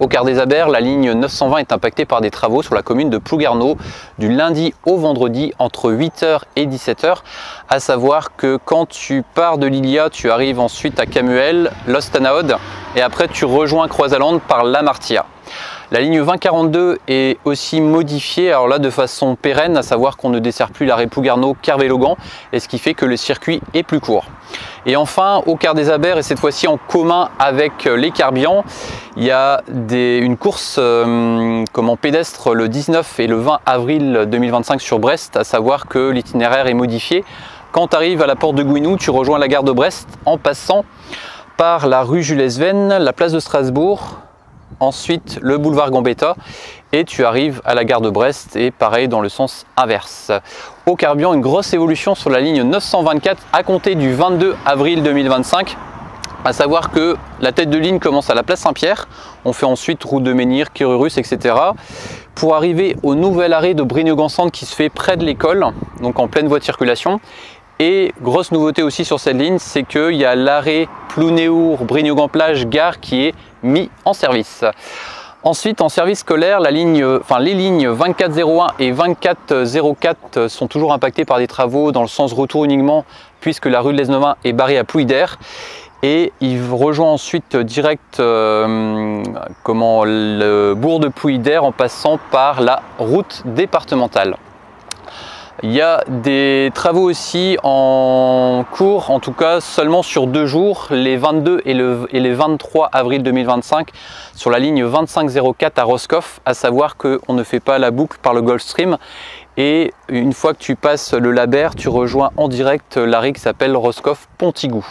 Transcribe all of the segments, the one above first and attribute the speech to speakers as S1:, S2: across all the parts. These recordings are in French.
S1: Au quart des Abers, la ligne 920 est impactée par des travaux sur la commune de Plouguerneau du lundi au vendredi entre 8 h et 17 h. À savoir que quand tu pars de Lilia, tu arrives ensuite à Camuel, Lostanaod et après tu rejoins Croisalande par Lamartia. La ligne 2042 est aussi modifiée, alors là de façon pérenne, à savoir qu'on ne dessert plus l'arrêt Plouguerneau Kervé-Logan, et ce qui fait que le circuit est plus court. Et enfin, au quart des Abers, et cette fois-ci en commun avec les Carbians, il y a une course pédestre le 19 et le 20 avril 2025 sur Brest, à savoir que l'itinéraire est modifié. Quand tu arrives à la porte de Gouinou, tu rejoins la gare de Brest en passant par la rue Jules Verne, la place de Strasbourg, ensuite le boulevard Gambetta et tu arrives à la gare de Brest et pareil dans le sens inverse. Au Carbian, une grosse évolution sur la ligne 924 à compter du 22 avril 2025. À savoir que la tête de ligne commence à la place Saint-Pierre, on fait ensuite route de Menhir, Quirurus, etc. pour arriver au nouvel arrêt de Brignogan-Centre qui se fait près de l'école, donc en pleine voie de circulation. Et grosse nouveauté aussi sur cette ligne, c'est qu'il y a l'arrêt Plounéour-Brignogan-Plage gare qui est mis en service. Ensuite, en service scolaire, les lignes 2401 et 2404 sont toujours impactées par des travaux dans le sens retour uniquement, puisque la rue de l'Esnovin est barrée à Plouidère. Et il rejoint ensuite direct le bourg de Plouidère en passant par la route départementale. Il y a des travaux aussi en cours, en tout cas seulement sur 2 jours, les 22 et les 23 avril 2025 sur la ligne 2504 à Roscoff, à savoir qu'on ne fait pas la boucle par le Gulfstream et une fois que tu passes le Labert, tu rejoins en direct l'arrêt qui s'appelle Roscoff-Pontigou.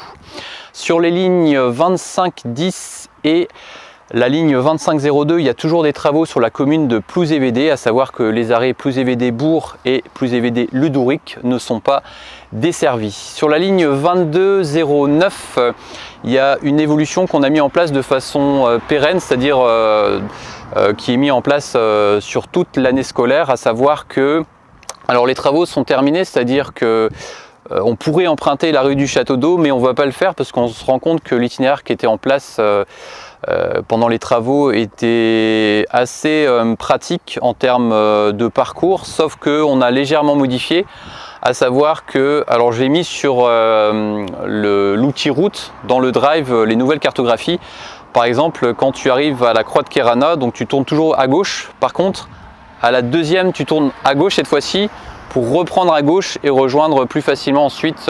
S1: Sur les lignes 2510 et la ligne 2502, il y a toujours des travaux sur la commune de Plouzévédé, à savoir que les arrêts Plouzévédé-Bourg et Plouzévédé-Ludouric ne sont pas desservis. Sur la ligne 2209, il y a une évolution qu'on a mis en place de façon pérenne, c'est-à-dire qui est mis en place sur toute l'année scolaire, à savoir que les travaux sont terminés, c'est-à-dire que on pourrait emprunter la rue du Château d'Eau, mais on ne va pas le faire parce qu'on se rend compte que l'itinéraire qui était en place pendant les travaux était assez pratique en termes de parcours, sauf qu'on a légèrement modifié, à savoir que, alors j'ai mis sur l'outil route dans le drive les nouvelles cartographies. Par exemple, quand tu arrives à la croix de Kerana, donc tu tournes toujours à gauche, par contre à la deuxième tu tournes à gauche cette fois-ci, pour reprendre à gauche et rejoindre plus facilement ensuite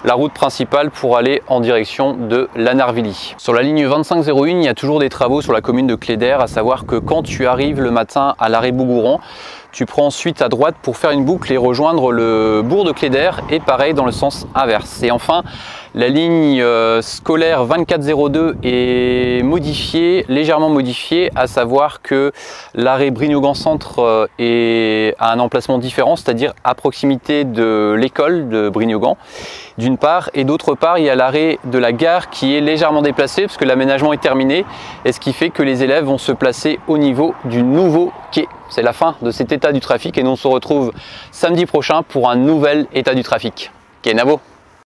S1: la route principale pour aller en direction de Lanarvilly. Sur la ligne 2501, il y a toujours des travaux sur la commune de Cléder, à savoir que quand tu arrives le matin à l'arrêt Bougouron, tu prends ensuite à droite pour faire une boucle et rejoindre le bourg de Cléder et pareil dans le sens inverse. Et enfin, la ligne scolaire 2402 est modifiée, légèrement modifiée, à savoir que l'arrêt Brignogan-Centre est à un emplacement différent, c'est-à-dire à proximité de l'école de Brignogan, d'une part, et d'autre part, il y a l'arrêt de la gare qui est légèrement déplacé parce que l'aménagement est terminé, et ce qui fait que les élèves vont se placer au niveau du nouveau quai. C'est la fin de cet état du trafic et nous on se retrouve samedi prochain pour un nouvel état du trafic. Kenavo!